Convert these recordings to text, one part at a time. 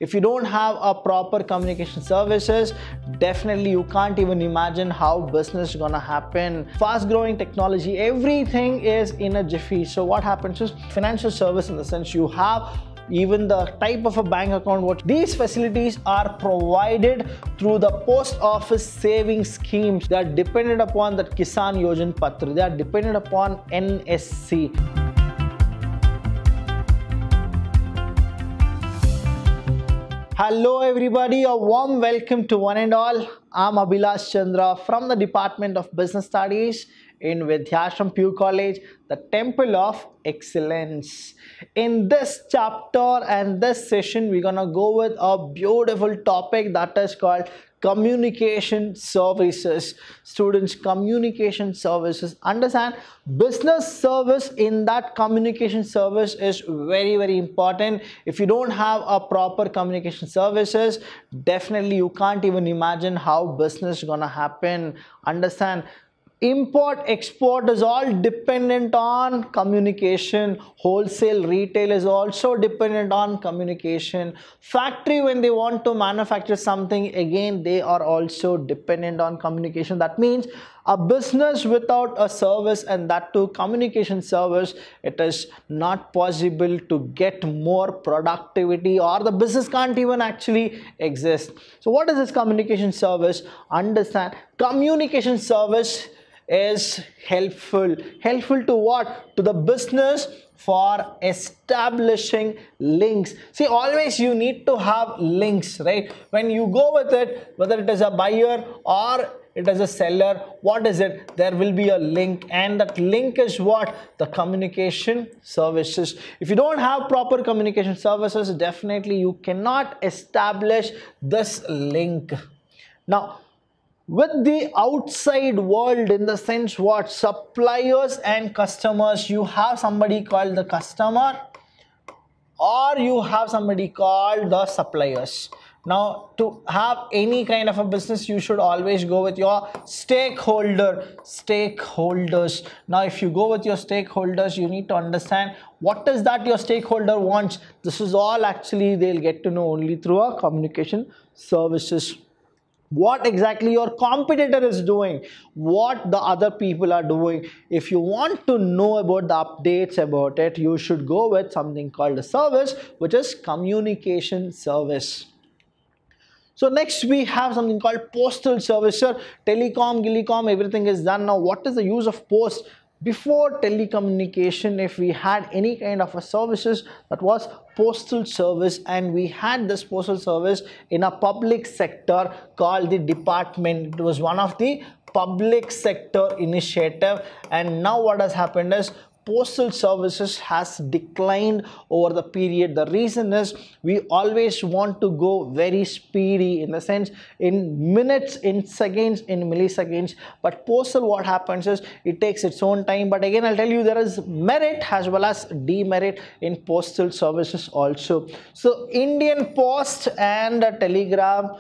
If you don't have a proper communication services, definitely you can't even imagine how business is gonna happen. Fast growing technology, everything is in a jiffy. So what happens is financial service, in the sense you have even the type of a bank account. What these facilities are provided through the post office saving schemes. They are dependent upon that Kisan Yojan Patra. They are dependent upon NSC. Hello everybody, a warm welcome to one and all. I'm Abhilash Chandra from the Department of Business Studies in Vidhyaashram PU College, the Temple of Excellence. In this chapter and this session, we're gonna go with a beautiful topic that is called communication services. Students, communication services. Understand, business service in that communication service is very important. If you don't have a proper communication services, definitely you can't even imagine how business is gonna happen. Understand, import export is all dependent on communication. Wholesale retail is also dependent on communication. Factory, when they want to manufacture something, again they are also dependent on communication. That means a business without a service, and that too communication service, it is not possible to get more productivity, or the business can't even actually exist. So what is this communication service? Understand, communication service is helpful to what? To the business for establishing links. See, always you need to have links, right? When you go with it, whether it is a buyer or it is a seller, what is it? There will be a link, and that link is what? The communication services. If you don't have proper communication services, definitely you cannot establish this link. Now, with the outside world, in the sense what? Suppliers and customers. You have somebody called the customer, or you have somebody called the suppliers. Now, to have any kind of a business, you should always go with your stakeholders. Now, if you go with your stakeholders, you need to understand what is that your stakeholder wants. This is all actually they'll get to know only through our communication services. What exactly your competitor is doing, what the other people are doing. If you want to know about the updates about it, you should go with something called a service, which is communication service. So next we have something called postal service. Sir, telecom, everything is done. Now what is the use of post? Before telecommunication, if we had any kind of a services, that was postal service, and we had this postal service in a public sector called the department. It was one of the public sector initiative, and now what has happened is postal services has declined over the period. The reason is we always want to go very speedy, in the sense in minutes, in seconds, in milliseconds. But postal, what happens is it takes its own time. But again, I'll tell you, there is merit as well as demerit in postal services also. So Indian Post and Telegraph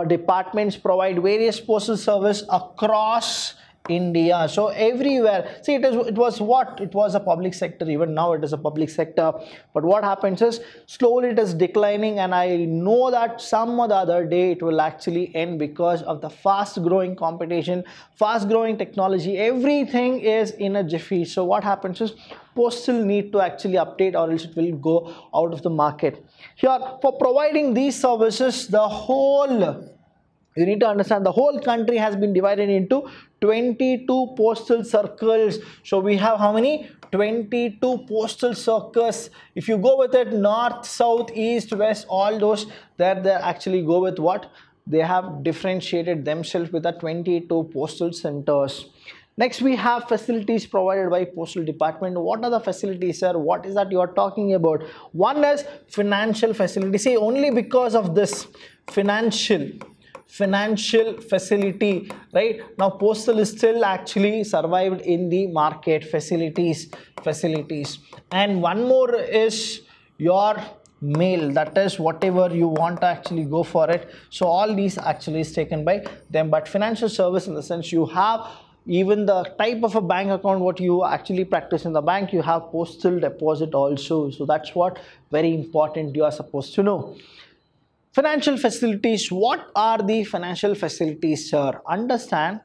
departments provide various postal service across India. So everywhere, see, it was what? It was a public sector. Even now it is a public sector. But what happens is slowly it is declining, and I know that some or the other day it will actually end because of the fast growing competition, fast growing technology. Everything is in a jiffy. So what happens is postal need to actually update, or else it will go out of the market. Here, for providing these services, you need to understand the whole country has been divided into 22 postal circles. So we have how many? 22 postal circles. If you go with it, north, south, east, west, all those, they actually go with what? They have differentiated themselves with the 22 postal centers. Next, we have facilities provided by Postal Department. What are the facilities, sir? What is that you are talking about? One is financial facility. See, only because of this financial facility, right? Now postal is still actually survived in the market. Facilities. And one more is your mail, that is whatever you want to actually go for it. So all these actually is taken by them. But financial service, in the sense you have even the type of a bank account what you actually practice in the bank, you have postal deposit also. So that's what very important you are supposed to know. Financial facilities. What are the financial facilities, sir? Understand,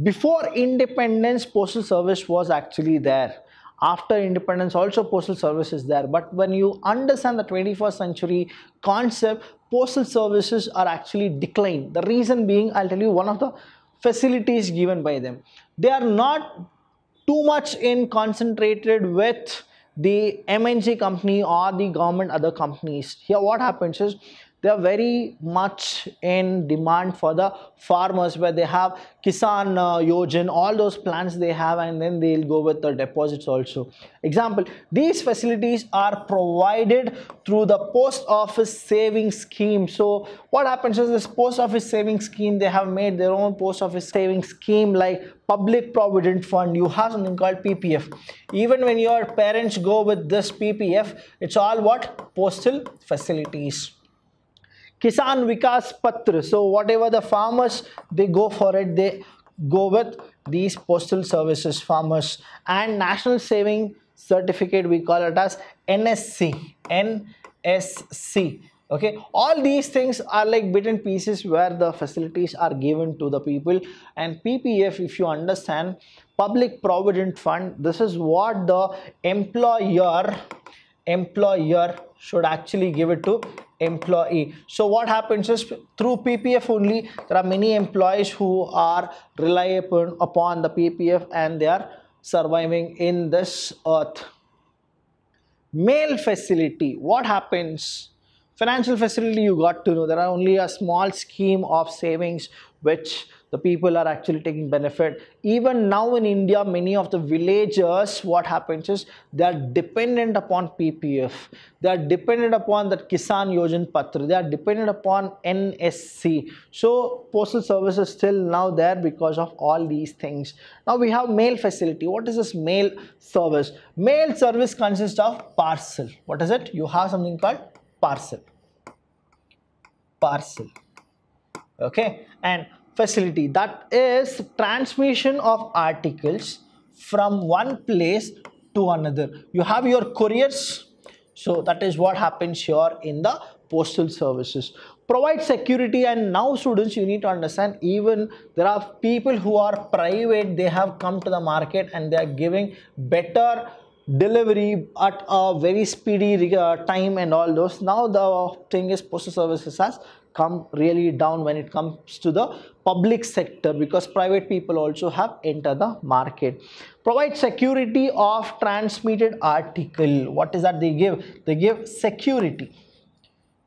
before independence, postal service was actually there. After independence also postal service is there. But when you understand the 21st century concept, postal services are actually declined. The reason being, I'll tell you one of the facilities given by them. They are not too much in concentrated with the MNC company or the government other companies. Here what happens is, they are very much in demand for the farmers, where they have Kisan Yojan, all those plans they have, and then they'll go with the deposits also. Example, these facilities are provided through the post office savings scheme. So what happens is, this post office savings scheme, they have made their own post office savings scheme like public provident fund. You have something called PPF. Even when your parents go with this PPF, it's all what? Postal facilities. Kisan Vikas Patra. So whatever the farmers, they go for it, they go with these postal services farmers. And National Saving Certificate, we call it as NSC. NSC. Okay, all these things are like bit and pieces where the facilities are given to the people. And PPF, if you understand, Public Provident Fund, this is what the employer should actually give it to employee. So what happens is, through PPF only, there are many employees who are reliable upon the PPF and they are surviving in this earth. Mail facility. What happens? Financial facility, you got to know, there are only a small scheme of savings which the people are actually taking benefit. Even now in India, many of the villagers, what happens is, they are dependent upon PPF. They are dependent upon that Kisan Yojan Patra. They are dependent upon NSC. So postal service is still now there because of all these things. Now we have mail facility. What is this mail service? Mail service consists of parcel. What is it? You have something called parcel. Okay, and facility, that is transmission of articles from one place to another. You have your couriers, so that is what happens here in the postal services. Provide security. And now students, you need to understand, even there are people who are private, they have come to the market and they are giving better delivery at a very speedy time and all those. Now the thing is, postal services has come really down when it comes to the public sector, because private people also have entered the market. Provide security of transmitted article. What is that they give? They give security.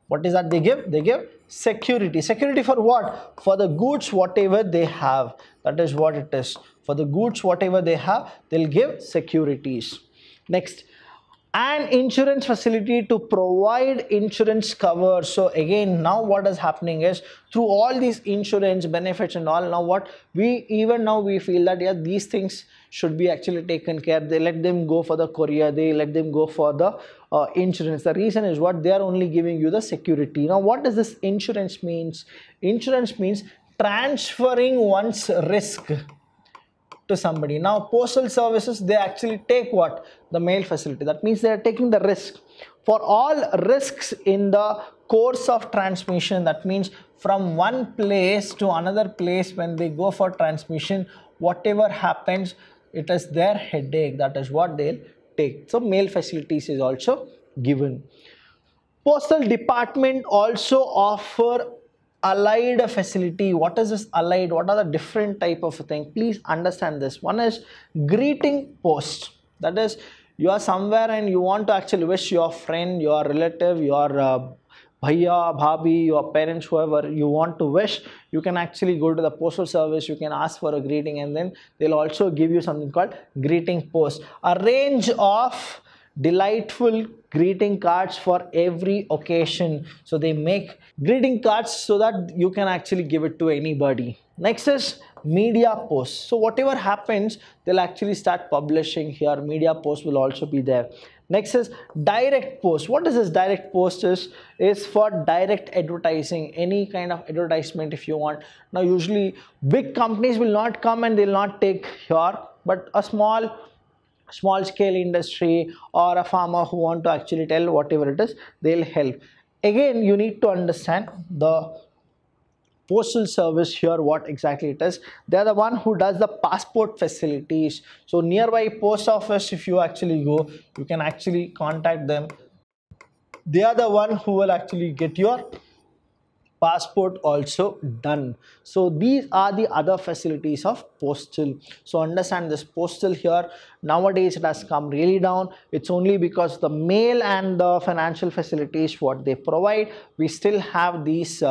What is that they give? They give security. Security for what? For the goods whatever they have. That is what it is. For the goods whatever they have, they'll give securities. Next, an insurance facility to provide insurance cover. So again, now what is happening is, through all these insurance benefits and all, now what we feel that, yeah, these things should be actually taken care. They let them go for the courier, they let them go for the insurance. The reason is what? They are only giving you the security. Now what does this insurance means? Insurance means transferring one's risk to somebody. Now postal services, they actually take what? The mail facility. That means they are taking the risk. For all risks in the course of transmission, that means from one place to another place, when they go for transmission, whatever happens, it is their headache. That is what they'll take. So mail facilities is also given. Postal department also offer allied facility. What is this allied? What are the different type of thing? Please understand this. One is greeting post. That is, you are somewhere and you want to actually wish your friend, your relative, your bhaiya, bhabhi, your parents, whoever you want to wish, you can actually go to the postal service, you can ask for a greeting, and then they'll also give you something called greeting post. A range of delightful greeting cards for every occasion. So they make greeting cards so that you can actually give it to anybody. Next is media posts. So whatever happens, they'll actually start publishing here. Media posts will also be there. Next is direct post. What is this direct post? Is for direct advertising, any kind of advertisement if you want. Now usually big companies will not come and they'll not take here, but a small scale industry or a farmer who want to actually tell whatever it is, they'll help. Again, you need to understand the postal service here, what exactly it is. They are the one who does the passport facilities. So nearby post office, if you actually go, you can actually contact them. They are the one who will actually get your passport also done. So these are the other facilities of postal. So understand this postal here, nowadays it has come really down. It's only because the mail and the financial facilities what they provide, we still have these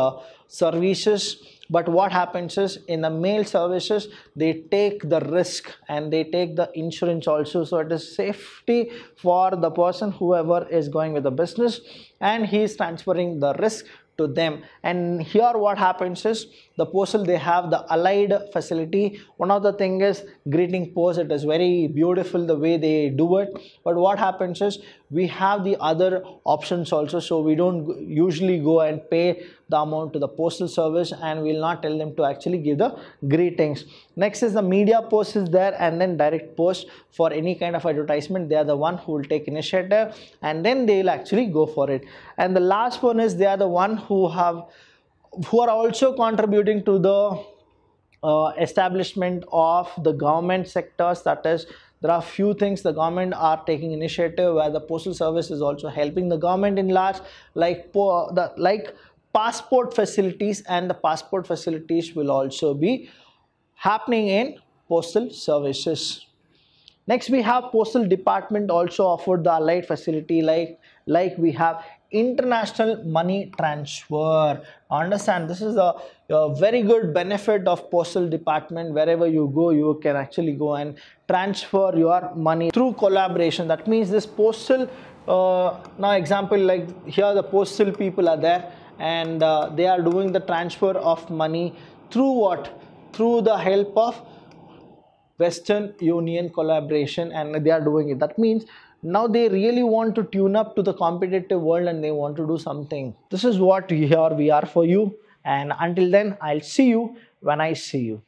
services. But what happens is, in the mail services, they take the risk and they take the insurance also. So it is safety for the person whoever is going with the business, and he is transferring the risk to them. And here what happens is, the postal, they have the allied facility. One of the thing is greeting post. It is very beautiful the way they do it. But what happens is, we have the other options also. So we don't usually go and pay the amount to the postal service, and we'll not tell them to actually give the greetings. Next is the media post is there, and then direct post for any kind of advertisement. They are the one who will take initiative, and then they will actually go for it. And the last one is, they are the one who are also contributing to the establishment of the government sectors. That is, there are few things the government are taking initiative where the postal service is also helping the government in large, like passport facilities, and the passport facilities will also be happening in postal services. Next, we have postal department also offered the allied facility, like we have international money transfer. Understand, this is a very good benefit of postal department. Wherever you go, you can actually go and transfer your money through collaboration. That means this postal, now example, like here the postal people are there, and they are doing the transfer of money through what? Through the help of Western Union collaboration, and they are doing it. That means now they really want to tune up to the competitive world, and they want to do something. This is what here we are for you, and until then, I'll see you when I see you.